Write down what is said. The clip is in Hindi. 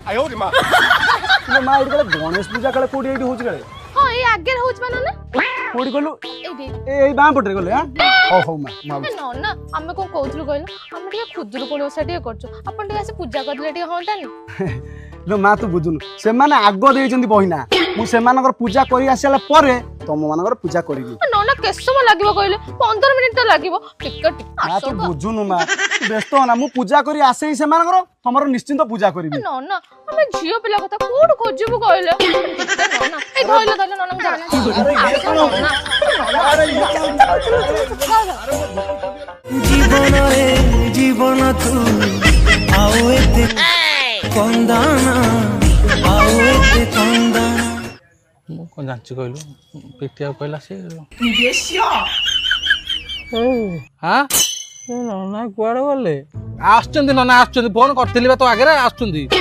माँ ये गणेश पूजा काले कोडी एठी होची काले हां ए आगे होच मानो ना कोडी कहलु एठी ए बाँ पटरे गले हां हो हो माँ न ना आमे कोन कहथलु कहलो आमे टिके खुदुर कोन ओसाटी करछु अपन टिके से पूजा करले टिके होंतानी लो माँ तू बुझुनु से माने आगो देइचंदी बहिना मु से मानकर पूजा करी आसला परे तम मानकर पूजा करिबी न ना केसम लागिबो कहले 15 मिनिट तो लागिबो टिकट माँ तू बुझुनु माँ व्यस्त हो ना मु पूजा करी आसे से मानकर तमरो निश्चिंत पूजा करिबी न ना आमे झियो पिला कथा कोड खोजिबो कहले न ना ए धइलो धइलो ननम जाना जीवन रे जीवन तू आओ एते कंदाना आओ एते कंदाना मु कोन जांची कहलु पेटिया कहला से हां नना कुआडे गले आछचंदी नना आछचंदी फोन करथिली बा तो आगे रे आछचंदी